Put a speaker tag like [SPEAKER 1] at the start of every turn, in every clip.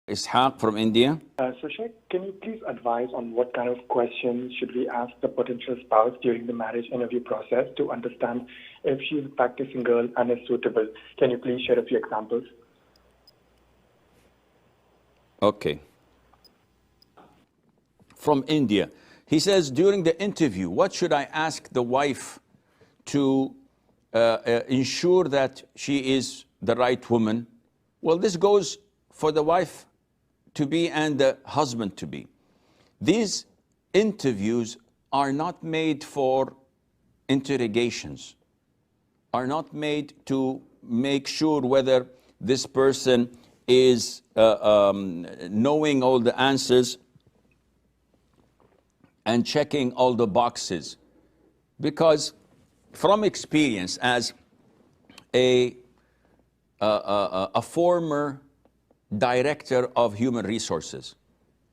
[SPEAKER 1] Ishaq from India.
[SPEAKER 2] So, Sheikh, can you please advise on what kind of questions should we ask the potential spouse during the marriage interview process to understand if she is a practicing girl and is suitable? Can you please share a few examples?
[SPEAKER 1] Okay. From India. He says, during the interview, what should I ask the wife to ensure that she is the right woman? Well, this goes for the wife to be and the husband to be. These interviews are not made for interrogations, are not made to make sure whether this person is knowing all the answers and checking all the boxes. Because from experience, as a former director of human resources,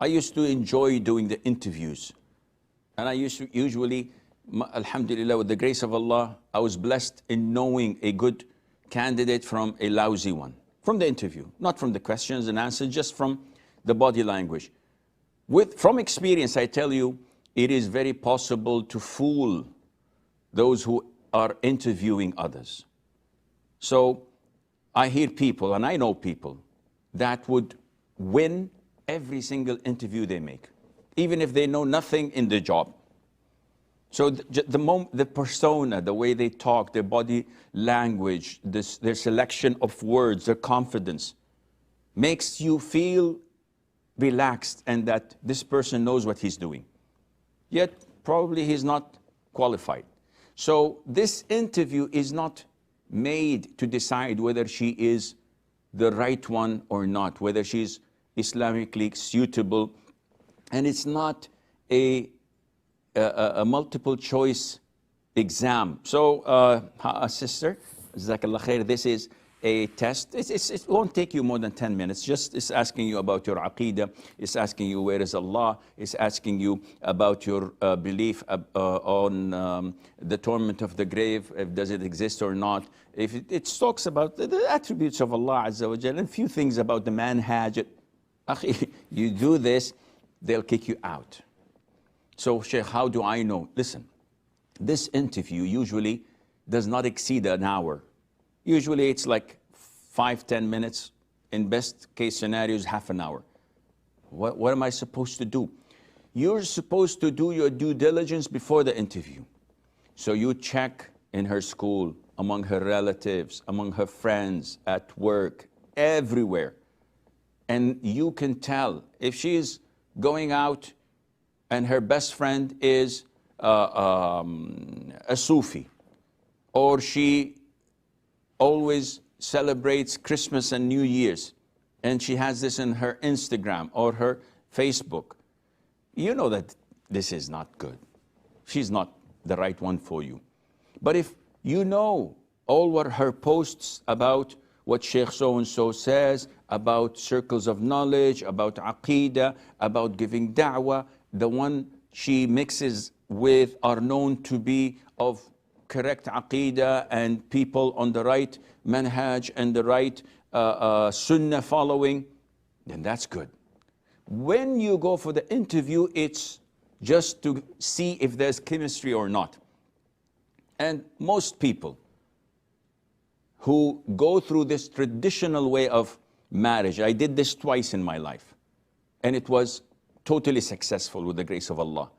[SPEAKER 1] I used to enjoy doing the interviews. And I used to usually, alhamdulillah, with the grace of Allah, I was blessed in knowing a good candidate from a lousy one. From the interview, not from the questions and answers, just from the body language. From experience, I tell you, it is very possible to fool those who are interviewing others. So I hear people, and I know people, that would win every single interview they make, even if they know nothing in the job. So the persona, the way they talk, their body language, their selection of words, their confidence, makes you feel relaxed and that this person knows what he's doing. Yet probably he's not qualified. So this interview is not made to decide whether she is the right one or not, whether she's Islamically suitable. And it's not a multiple choice exam. So, sister, Jazakallah khair, this is a test. It won't take you more than 10 minutes. It's asking you about your aqeedah. It's asking you where is Allah. It's asking you about your belief on the torment of the grave, if does it exist or not. If it talks about the attributes of Allah Azza wa Jalla and a few things about the manhaj. You do this, they'll kick you out. So, Sheikh, how do I know? Listen, this interview usually does not exceed an hour. Usually it's like 5-10 minutes. In best case scenarios, half an hour. What am I supposed to do? You're supposed to do your due diligence before the interview. So you check in her school, among her relatives, among her friends, at work, everywhere. And you can tell if she's going out and her best friend is a Sufi, or she always celebrates Christmas and New Year's, and she has this in her Instagram or her Facebook, you know that this is not good. She's not the right one for you. But if you know all what her posts about what Sheikh so-and-so says, about circles of knowledge, about aqeedah, about giving da'wah, the one she mixes with are known to be of correct aqeedah and people on the right manhaj and the right sunnah following, then that's good. When you go for the interview, it's just to see if there's chemistry or not. And most people who go through this traditional way of marriage, I did this twice in my life, and it was totally successful with the grace of Allah.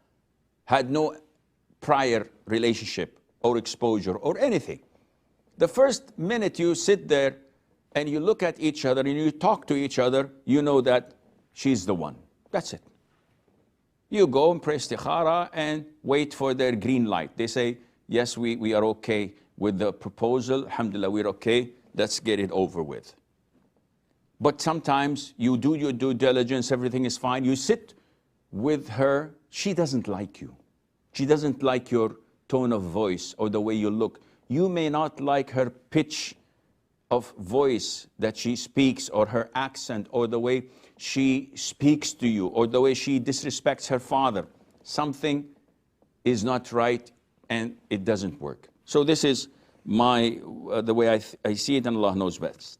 [SPEAKER 1] Had no prior relationship or exposure or anything. The first minute you sit there and you look at each other and you talk to each other, you know that she's the one. That's it. You go and pray istikhara and wait for their green light. They say, yes, we are okay with the proposal. Alhamdulillah, we're okay. Let's get it over with. But sometimes you do your due diligence, everything is fine. You sit with her, she doesn't like you. She doesn't like your tone of voice or the way you look. You may not like her pitch of voice that she speaks, or her accent, or the way she speaks to you, or the way she disrespects her father. Something is not right and it doesn't work. So this is the way I see it, and Allah knows best.